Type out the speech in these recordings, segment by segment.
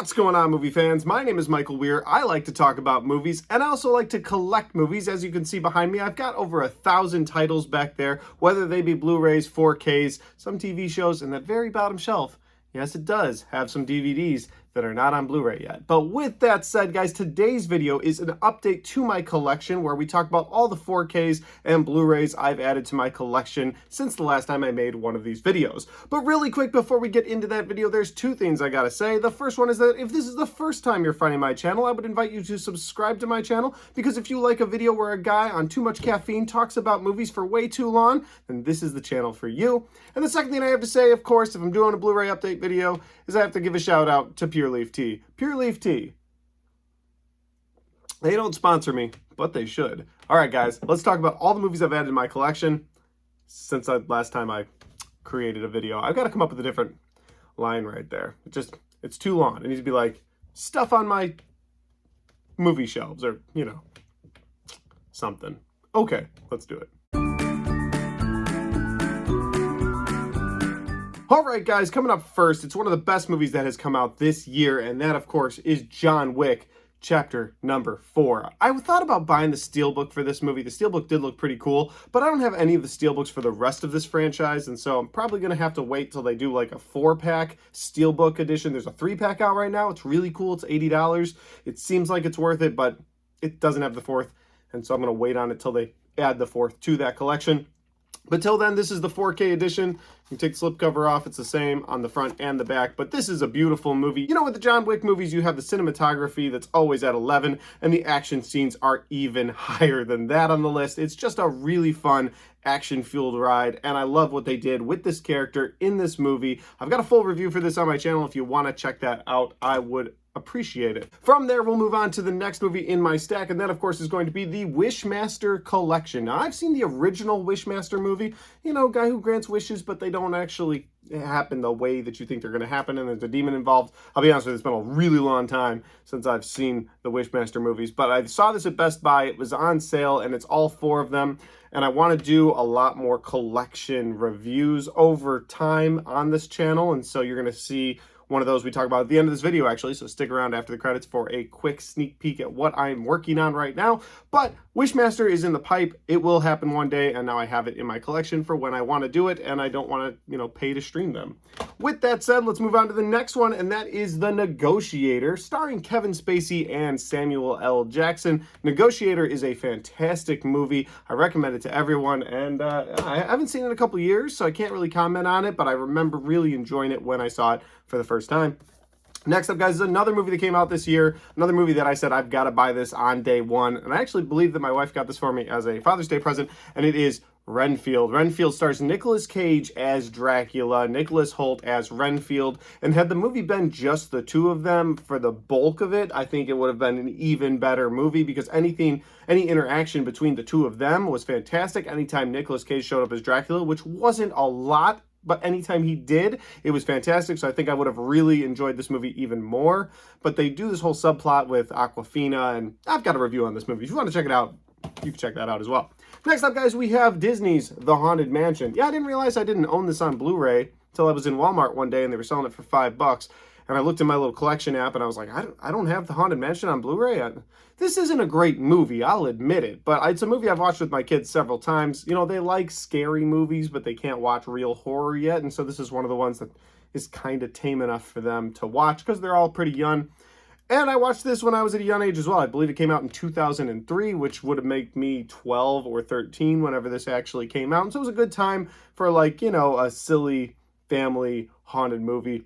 What's going on, movie fans? My name is Michael Weer. I like to talk about movies, and I also like to collect movies. As you can see behind me, I've got over 1,000 titles back there, whether they be Blu-rays, 4Ks, some TV shows, and that very bottom shelf, yes, it does have some DVDs that are not on Blu-ray yet. But with that said, guys, today's video is an update to my collection where we talk about all the 4Ks and Blu-rays I've added to my collection since the last time I made one of these videos. But really quick, before we get into that video, there's two things I gotta say. The first one is that if this is the first time you're finding my channel, I would invite you to subscribe to my channel, because if you like a video where a guy on too much caffeine talks about movies for way too long, then this is the channel for you. And the second thing I have to say, of course, if I'm doing a Blu-ray update video, is I have to give a shout out to Pure Leaf Tea. Pure Leaf Tea. They don't sponsor me, but they should. All right, guys, let's talk about all the movies I've added to my collection since last time I created a video. I've got to come up with a different line right there. It's too long. It needs to be like, stuff on my movie shelves, or, you know, something. Okay, let's do it. Alright guys, coming up first, it's one of the best movies that has come out this year, and that of course is John Wick, chapter number 4. I thought about buying the Steelbook for this movie. The Steelbook did look pretty cool, but I don't have any of the Steelbooks for the rest of this franchise, and so I'm probably going to have to wait till they do like a 4-pack Steelbook edition. There's a 3-pack out right now. It's really cool. It's $80. It seems like it's worth it, but it doesn't have the 4th, and so I'm going to wait on it till they add the 4th to that collection. But till then, this is the 4K edition. You take the slipcover off, it's the same on the front and the back, but this is a beautiful movie. You know, with the John Wick movies, you have the cinematography that's always at 11, and the action scenes are even higher than that on the list. It's just a really fun, action-fueled ride, and I love what they did with this character in this movie. I've got a full review for this on my channel. If you want to check that out, I would appreciate it. From there, we'll move on to the next movie in my stack, and that, of course, is going to be the Wishmaster collection. Now, I've seen the original Wishmaster movie, you know, guy who grants wishes, but they don't actually happen the way that you think they're going to happen, and there's a demon involved. I'll be honest with you, it's been a really long time since I've seen the Wishmaster movies, but I saw this at Best Buy. It was on sale, and it's all 4 of them, and I want to do a lot more collection reviews over time on this channel, and so you're going to see one of those we talk about at the end of this video, actually, so stick around after the credits for a quick sneak peek at what I'm working on right now. But Wishmaster is in the pipe. It will happen one day, and now I have it in my collection for when I want to do it, and I don't want to, you know, pay to stream them. With that said, let's move on to the next one, and that is The Negotiator, starring Kevin Spacey and Samuel L. Jackson. Negotiator is a fantastic movie. I recommend it to everyone, and I haven't seen it in a couple years, so I can't really comment on it, but I remember really enjoying it when I saw it for the first time. Next up, guys, is another movie that came out this year, another movie that I said I've got to buy this on day one, and I actually believe that my wife got this for me as a Father's Day present, and it is Renfield. Renfield stars Nicolas Cage as Dracula, Nicholas Hoult as Renfield, and had the movie been just the two of them for the bulk of it, I think it would have been an even better movie, because any interaction between the two of them was fantastic. Anytime Nicolas Cage showed up as Dracula, which wasn't a lot, but anytime he did, it was fantastic, so I think I would have really enjoyed this movie even more. But they do this whole subplot with Awkwafina, and I've got a review on this movie. If you want to check it out, you can check that out as well. Next up, guys, we have Disney's The Haunted Mansion. Yeah, I didn't realize I didn't own this on Blu-ray until I was in Walmart one day, and they were selling it for $5. And I looked in my little collection app, and I was like, I don't have The Haunted Mansion on Blu-ray. This isn't a great movie, I'll admit it, but it's a movie I've watched with my kids several times. You know, they like scary movies, but they can't watch real horror yet, and so this is one of the ones that is kind of tame enough for them to watch, because they're all pretty young. And I watched this when I was at a young age as well. I believe it came out in 2003, which would have made me 12 or 13 whenever this actually came out, and so it was a good time for, like, you know, a silly family haunted movie.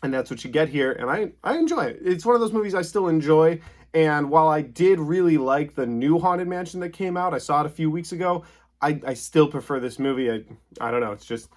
And that's what you get here, and I enjoy it. It's one of those movies I still enjoy, and while I did really like the new Haunted Mansion that came out, I saw it a few weeks ago, I still prefer this movie. I don't know, it's just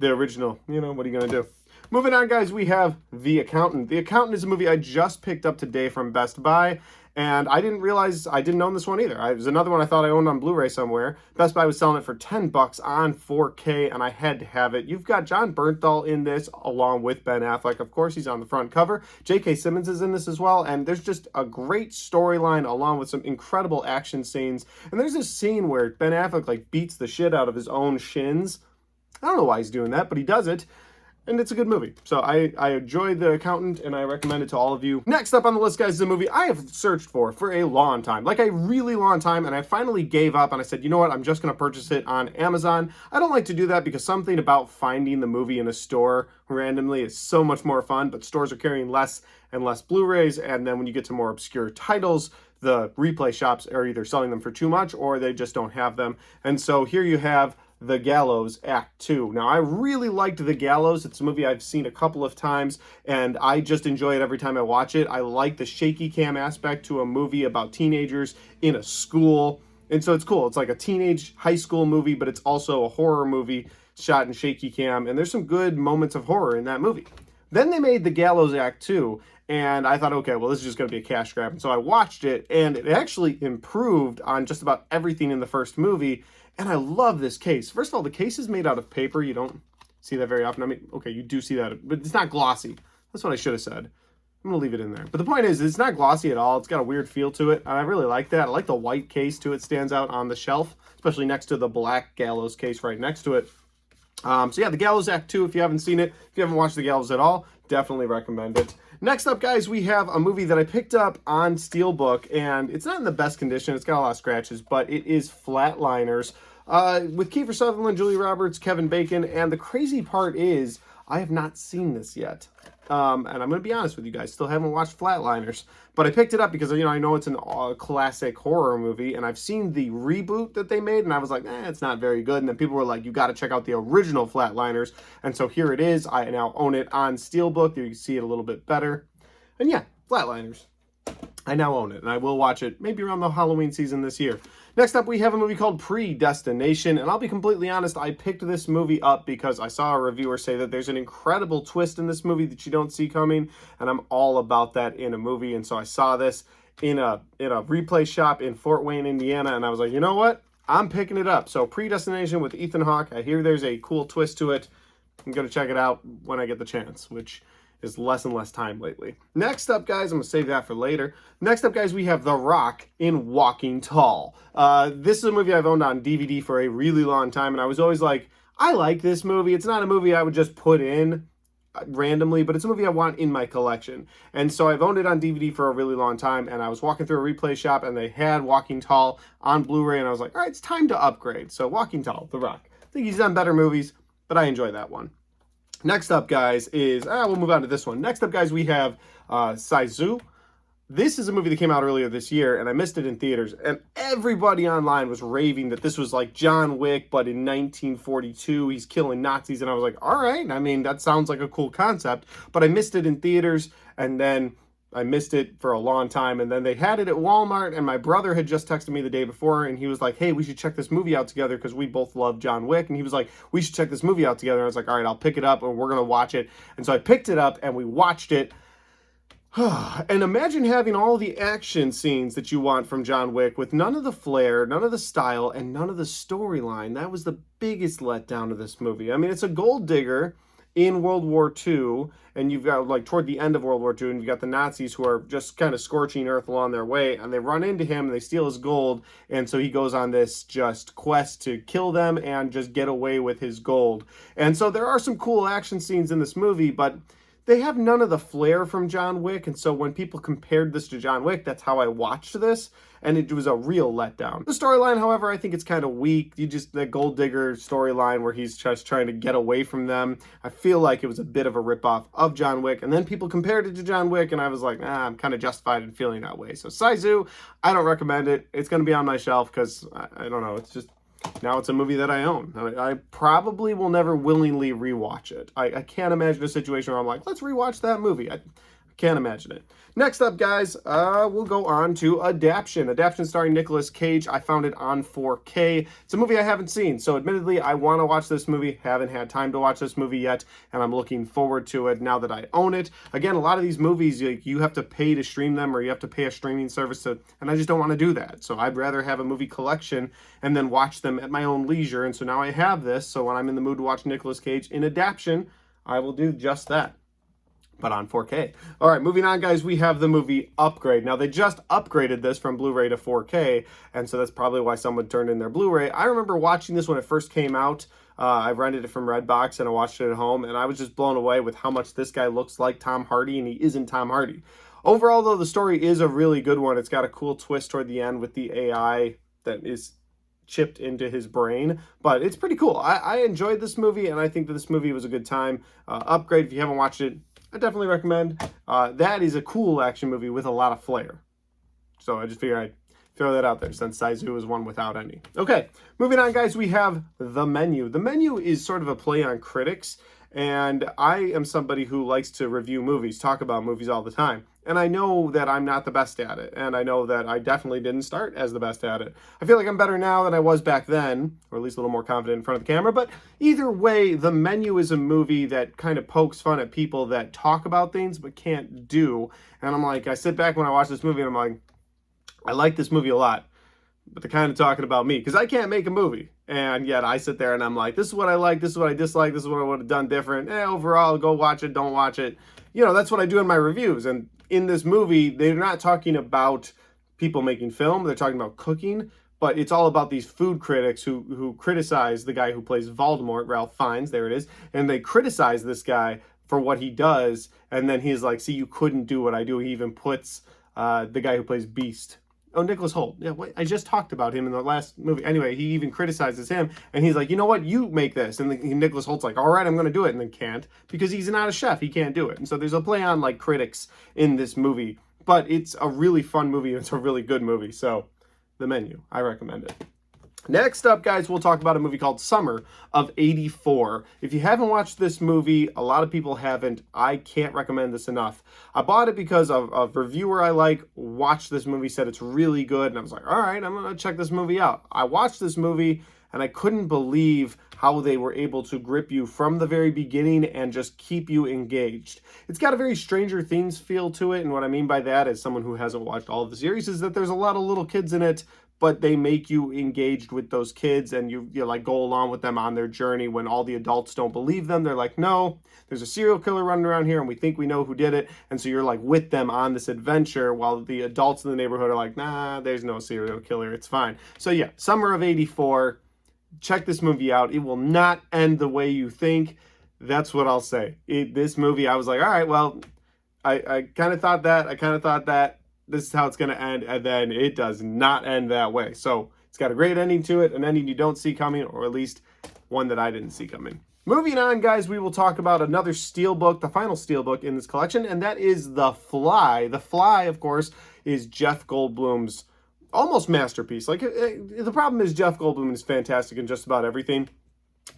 the original, you know, what are you going to do? Moving on, guys, we have The Accountant. The Accountant is a movie I just picked up today from Best Buy, and I didn't realize I didn't own this one either. It was another one I thought I owned on Blu-ray somewhere. Best Buy was selling it for $10 on 4K, and I had to have it. You've got John Bernthal in this, along with Ben Affleck. Of course, he's on the front cover. J.K. Simmons is in this as well, and there's just a great storyline along with some incredible action scenes. And there's this scene where Ben Affleck, like, beats the shit out of his own shins. I don't know why he's doing that, but he does it. and it's a good movie. So I enjoy The Accountant, and I recommend it to all of you. Next up on the list, guys, is a movie I have searched for a long time, like a really long time, and I finally gave up, and I said, you know what, I'm just going to purchase it on Amazon. I don't like to do that because something about finding the movie in a store randomly is so much more fun, but stores are carrying less and less Blu-rays, and then when you get to more obscure titles, the replay shops are either selling them for too much or they just don't have them. And so here you have The Gallows Act 2. Now, I really liked The Gallows. It's a movie I've seen a couple of times, and I just enjoy it every time I watch it. I like the shaky cam aspect to a movie about teenagers in a school, and so it's cool. It's like a teenage high school movie, but it's also a horror movie shot in shaky cam, and there's some good moments of horror in that movie. Then they made The Gallows Act 2, and I thought, okay, well, this is just going to be a cash grab. And so I watched it, and it actually improved on just about everything in the first movie. And I love this case. First of all, the case is made out of paper. You don't see that very often. I mean, okay, you do see that, but it's not glossy. That's what I should have said. I'm going to leave it in there. But the point is, it's not glossy at all. It's got a weird feel to it, and I really like that. I like the white case, too. It stands out on the shelf, especially next to the black Gallows case right next to it. So yeah, The Gallows Act 2, if you haven't seen it, if you haven't watched The Gallows at all, definitely recommend it. Next up, guys, we have a movie that I picked up on Steelbook, and it's not in the best condition. It's got a lot of scratches, but it is Flatliners with Kiefer Sutherland, Julia Roberts, Kevin Bacon, and the crazy part is I have not seen this yet. And I'm going to be honest with you guys, still haven't watched Flatliners, but I picked it up because, I know it's a classic horror movie, and I've seen the reboot that they made, and I was like, it's not very good. And then people were like, you got to check out the original Flatliners. And so here it is. I now own it on Steelbook. You can see it a little bit better. And yeah, Flatliners. I now own it, and I will watch it maybe around the Halloween season this year. Next up, we have a movie called Predestination, and I'll be completely honest, I picked this movie up because I saw a reviewer say that there's an incredible twist in this movie that you don't see coming, and I'm all about that in a movie, and so I saw this in a replay shop in Fort Wayne, Indiana, and I was like, you know what? I'm picking it up. So Predestination with Ethan Hawke, I hear there's a cool twist to it. I'm going to check it out when I get the chance, which is less and less time lately. Next up, guys, I'm going to save that for later. Next up, guys, we have The Rock in Walking Tall. This is a movie I've owned on DVD for a really long time, and I was always like, I like this movie. It's not a movie I would just put in randomly, but it's a movie I want in my collection. And so I've owned it on DVD for a really long time, and I was walking through a replay shop, and they had Walking Tall on Blu-ray, and I was like, all right, it's time to upgrade. So Walking Tall, The Rock. I think he's done better movies, but I enjoy that one. Next up, guys, is, we'll move on to this one. Next up, guys, we have Sizu. This is a movie that came out earlier this year, and I missed it in theaters, and everybody online was raving that this was like John Wick, but in 1942, he's killing Nazis, and I was like, all right, I mean, that sounds like a cool concept, but I missed it in theaters, and then I missed it for a long time, and then they had it at Walmart, and my brother had just texted me the day before, and he was like, hey, we should check this movie out together, because we both love John Wick, and he was like, we should check this movie out together, and I was like, all right, I'll pick it up, and we're going to watch it, and so I picked it up, and we watched it, and imagine having all the action scenes that you want from John Wick with none of the flair, none of the style, and none of the storyline. That was the biggest letdown of this movie. I mean, it's a gold digger in World War II, and you've got, like, toward the end of World War II, and you've got the Nazis who are just kind of scorching earth along their way, and they run into him, and they steal his gold, and so he goes on this just quest to kill them and just get away with his gold. And so there are some cool action scenes in this movie, but they have none of the flair from John Wick, and so when people compared this to John Wick, that's how I watched this, and it was a real letdown. The storyline, however, I think it's kind of weak. The Gold Digger storyline where he's just trying to get away from them, I feel like it was a bit of a ripoff of John Wick, and then people compared it to John Wick, and I was like, I'm kind of justified in feeling that way. So Sizu, I don't recommend it. It's going to be on my shelf because, I don't know, it's just, now it's a movie that I own. I probably will never willingly rewatch it. I can't imagine a situation where I'm like, let's rewatch that movie. I can't imagine it. Next up, guys, we'll go on to Adaption. Adaption starring Nicolas Cage. I found it on 4K. It's a movie I haven't seen, so admittedly, I want to watch this movie. Haven't had time to watch this movie yet, and I'm looking forward to it now that I own it. Again, a lot of these movies, you have to pay to stream them, or you have to pay a streaming service to, and I just don't want to do that. So I'd rather have a movie collection and then watch them at my own leisure, and so now I have this, so when I'm in the mood to watch Nicolas Cage in Adaption, I will do just that, but on 4K. All right, moving on, guys, we have the movie Upgrade. Now, they just upgraded this from Blu-ray to 4K, and so that's probably why someone turned in their Blu-ray. I remember watching this when it first came out I rented it from Redbox and I watched it at home, and I was just blown away with how much this guy looks like Tom Hardy, and he isn't Tom Hardy. Overall, though, the story is a really good one. It's got a cool twist toward the end with the AI that is chipped into his brain, but it's pretty cool. I enjoyed this movie, and I think that this movie was a good time. Upgrade, if you haven't watched it, I definitely recommend. That is a cool action movie with a lot of flair. So I just figured I'd throw that out there since Sizu is one without any. Okay, moving on, guys, we have The Menu. The Menu is sort of a play on critics, and I am somebody who likes to review movies, talk about movies all the time. And I know that I'm not the best at it, and I know that I definitely didn't start as the best at it. I feel like I'm better now than I was back then, or at least a little more confident in front of the camera, but either way, The Menu is a movie that kind of pokes fun at people that talk about things but can't do. And I'm like, I sit back when I watch this movie and I'm like, I like this movie a lot, but they're kind of talking about me, because I can't make a movie. And yet I sit there and I'm like, this is what I like, this is what I dislike, this is what I would have done different. Overall, go watch it, don't watch it. You know, that's what I do in my reviews. And in this movie, they're not talking about people making film, they're talking about cooking, but it's all about these food critics who criticize the guy who plays Voldemort, Ralph Fiennes, there it is, and they criticize this guy for what he does, and then he's like, see, you couldn't do what I do. He even puts the guy who plays Beast. Oh, Nicholas Hoult. Yeah, wait, I just talked about him in the last movie. Anyway, he even criticizes him, and he's like, you know what, you make this. And Nicholas Holt's like, all right, I'm going to do it, and then can't, because he's not a chef. He can't do it. And so there's a play on, like, critics in this movie. But it's a really fun movie, and it's a really good movie. So, The Menu. I recommend it. Next up, guys, we'll talk about a movie called Summer of '84. If you haven't watched this movie, a lot of people haven't. I can't recommend this enough. I bought it because a reviewer I like watched this movie, said it's really good, and I was like, all right, I'm going to check this movie out. I watched this movie, and I couldn't believe how they were able to grip you from the very beginning and just keep you engaged. It's got a very Stranger Things feel to it, and what I mean by that, as someone who hasn't watched all of the series, is that there's a lot of little kids in it, but they make you engaged with those kids, and you like go along with them on their journey when all the adults don't believe them. They're like, no, there's a serial killer running around here and we think we know who did it. And so you're like with them on this adventure while the adults in the neighborhood are like, nah, there's no serial killer. It's fine. So yeah, Summer of '84. Check this movie out. It will not end the way you think. That's what I'll say. This movie, I was like, all right, well, I kind of thought that. I kind of thought that. This is how it's going to end, and then it does not end that way. So it's got a great ending to it, an ending you don't see coming, or at least one that I didn't see coming. Moving on, guys, we will talk about another Steelbook, the final Steelbook in this collection, and that is The Fly. The Fly, of course, is Jeff Goldblum's almost masterpiece. Like, the problem is Jeff Goldblum is fantastic in just about everything.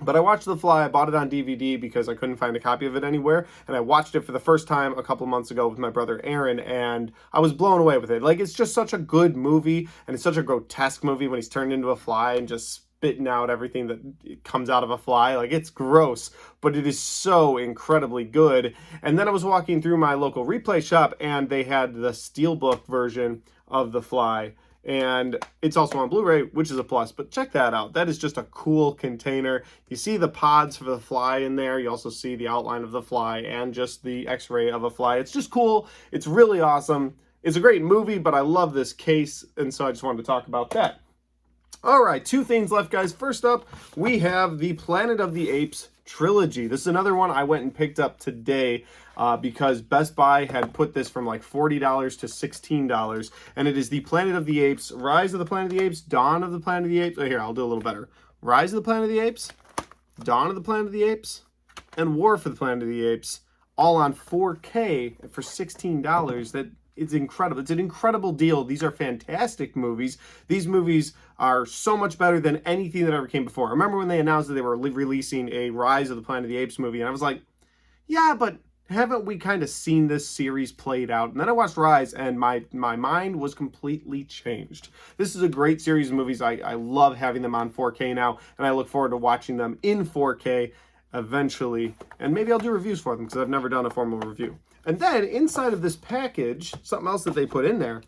But I watched The Fly. I bought it on DVD because I couldn't find a copy of it anywhere. And I watched it for the first time a couple months ago with my brother Aaron, and I was blown away with it. Like, it's just such a good movie, and it's such a grotesque movie when he's turned into a fly and just spitting out everything that comes out of a fly. Like, it's gross, but it is so incredibly good. And then I was walking through my local replay shop, and they had the Steelbook version of The Fly. And it's also on Blu-ray, which is a plus, but check that out. That is just a cool container. You see the pods for the fly in there. You also see the outline of the fly and just the x-ray of a fly. It's just cool. It's really awesome. It's a great movie, but I love this case, and so I just wanted to talk about that. All right, two things left, guys. First up, we have the Planet of the Apes Trilogy. This is another one I went and picked up today because Best Buy had put this from like $40 to $16, and it is the Planet of the Apes, Rise of the Planet of the Apes, Dawn of the Planet of the Apes. Oh, here, I'll do a little better. Rise of the Planet of the Apes, Dawn of the Planet of the Apes, and War for the Planet of the Apes, all on 4K for $16. That it's incredible. It's an incredible deal. These are fantastic movies. These movies are so much better than anything that ever came before. I remember when they announced that they were releasing a Rise of the Planet of the Apes movie, and I was like, yeah, but haven't we kind of seen this series played out? And then I watched Rise, and my mind was completely changed. This is a great series of movies. I love having them on 4K now, and I look forward to watching them in 4K eventually. And maybe I'll do reviews for them because I've never done a formal review. And then inside of this package, something else that they put in there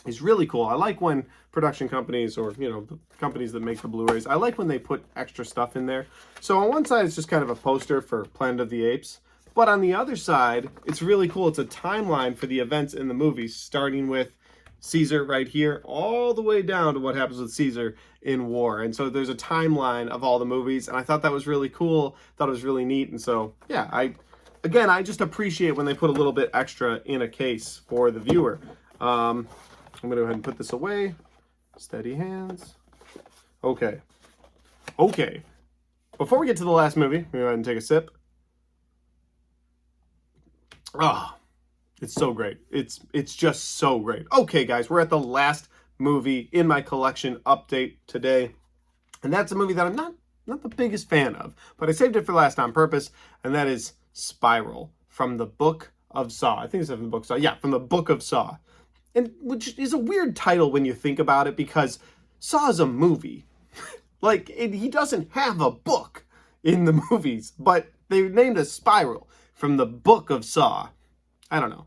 is really cool. I like when production companies, or the companies that make the Blu-rays, I like when they put extra stuff in there. So on one side, it's just kind of a poster for Planet of the Apes. But on the other side, it's really cool. It's a timeline for the events in the movie, starting with Caesar right here, all the way down to what happens with Caesar in War. And so there's a timeline of all the movies, and I thought that was really cool, thought it was really neat. And so, yeah, I just appreciate when they put a little bit extra in a case for the viewer. I'm going to go ahead and put this away. Steady hands. Okay. Before we get to the last movie, go ahead and take a sip. Ah. It's so great. It's just so great. Okay, guys, we're at the last movie in my collection update today. And that's a movie that I'm not the biggest fan of, but I saved it for last on purpose, and that is Spiral from the Book of Saw. I think it's from the Book of Saw. Yeah, from the Book of Saw. And which is a weird title when you think about it, because Saw is a movie. Like, he doesn't have a book in the movies, but they named it Spiral from the Book of Saw. I don't know.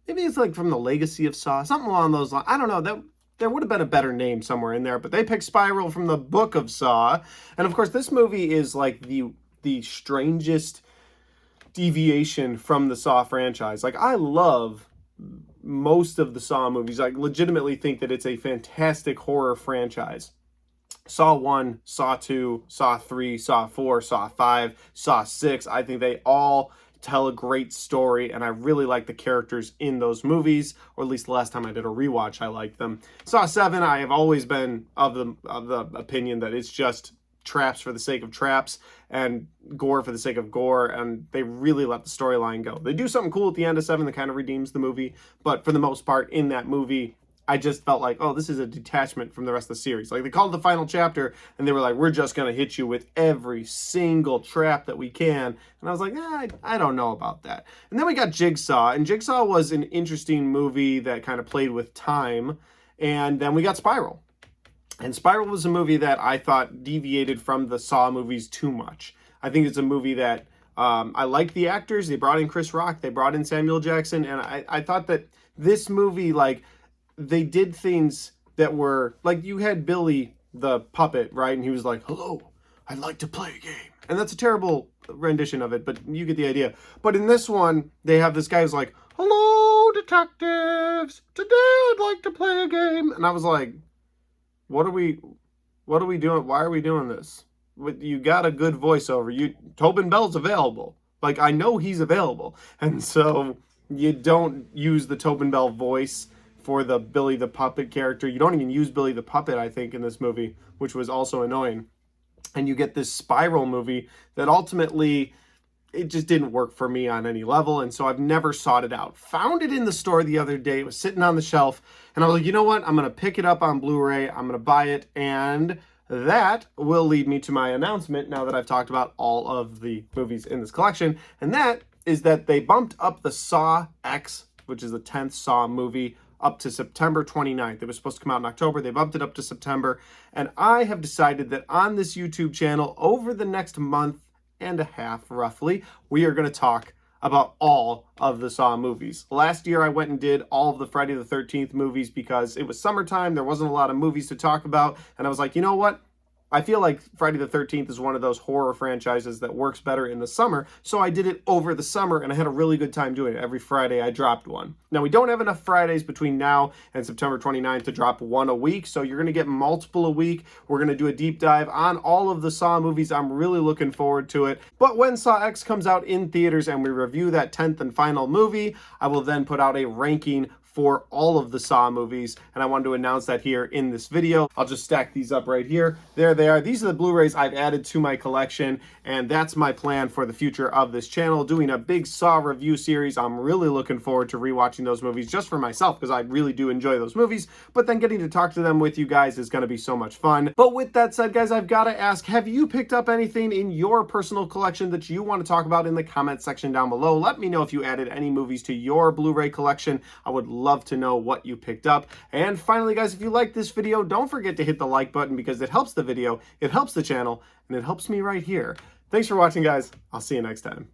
Maybe it's like from the Legacy of Saw, something along those lines. I don't know. There would have been a better name somewhere in there, but they picked Spiral from the Book of Saw. And of course, this movie is like the strangest deviation from the Saw franchise. Like, I love most of the Saw movies. I legitimately think that it's a fantastic horror franchise. Saw 1, Saw 2, Saw 3, Saw 4, Saw 5, Saw 6. I think they all tell a great story, and I really like the characters in those movies, or at least the last time I did a rewatch, I liked them. Saw 7, I have always been of the opinion that it's just traps for the sake of traps and gore for the sake of gore, and they really let the storyline go. They do something cool at the end of 7 that kind of redeems the movie, but for the most part in that movie, I just felt like, oh, this is a detachment from the rest of the series. Like, they called it the final chapter, and they were like, we're just going to hit you with every single trap that we can. And I was like, I don't know about that. And then we got Jigsaw, and Jigsaw was an interesting movie that kind of played with time. And then we got Spiral. And Spiral was a movie that I thought deviated from the Saw movies too much. I think it's a movie that I like the actors. They brought in Chris Rock. They brought in Samuel Jackson. And I thought that this movie, like, they did things that were, like, you had Billy the puppet, right? And he was like, hello, I'd like to play a game. And that's a terrible rendition of it, but you get the idea. But in this one, they have this guy who's like, hello, detectives, today I'd like to play a game. And I was like, what are we doing? Why are we doing this? You got a good voiceover. Tobin Bell's available. Like, I know he's available. And so you don't use the Tobin Bell voice for the Billy the Puppet character. You don't even use Billy the Puppet, I think, in this movie, which was also annoying. And you get this Spiral movie that ultimately, it just didn't work for me on any level, and so I've never sought it out. Found it in the store the other day. It was sitting on the shelf, and I was like, you know what? I'm going to pick it up on Blu-ray. I'm going to buy it, and that will lead me to my announcement now that I've talked about all of the movies in this collection, and that is that they bumped up the Saw X, which is the 10th Saw movie, up to September 29th. It was supposed to come out in October. They bumped it up to September. And I have decided that on this YouTube channel, over the next month and a half, roughly, we are going to talk about all of the Saw movies. Last year, I went and did all of the Friday the 13th movies because it was summertime. There wasn't a lot of movies to talk about. And I was like, you know what? I feel like Friday the 13th is one of those horror franchises that works better in the summer, so I did it over the summer, and I had a really good time doing it. Every Friday, I dropped one. Now, we don't have enough Fridays between now and September 29th to drop one a week, so you're going to get multiple a week. We're going to do a deep dive on all of the Saw movies. I'm really looking forward to it. But when Saw X comes out in theaters and we review that 10th and final movie, I will then put out a ranking for all of the Saw movies, and I wanted to announce that here in this video. I'll just stack these up right here. There they are. These are the Blu-rays I've added to my collection, and that's my plan for the future of this channel, doing a big Saw review series. I'm really looking forward to rewatching those movies just for myself, because I really do enjoy those movies, but then getting to talk to them with you guys is going to be so much fun. But with that said, guys, I've got to ask, have you picked up anything in your personal collection that you want to talk about in the comment section down below? Let me know if you added any movies to your Blu-ray collection. I would love to know what you picked up. And finally, guys, if you like this video, don't forget to hit the like button because it helps the video, it helps the channel, and it helps me right here. Thanks for watching, guys. I'll see you next time.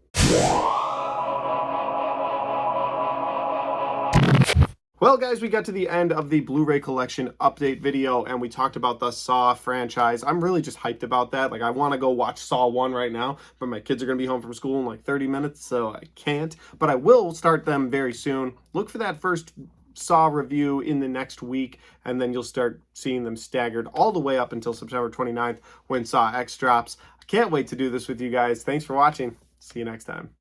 Well, guys, we got to the end of the Blu-ray collection update video, and we talked about the Saw franchise. I'm really just hyped about that. Like, I want to go watch Saw 1 right now, but my kids are going to be home from school in like 30 minutes, so I can't. But I will start them very soon. Look for that first Saw review in the next week, and then you'll start seeing them staggered all the way up until September 29th when Saw X drops. I can't wait to do this with you guys. Thanks for watching. See you next time.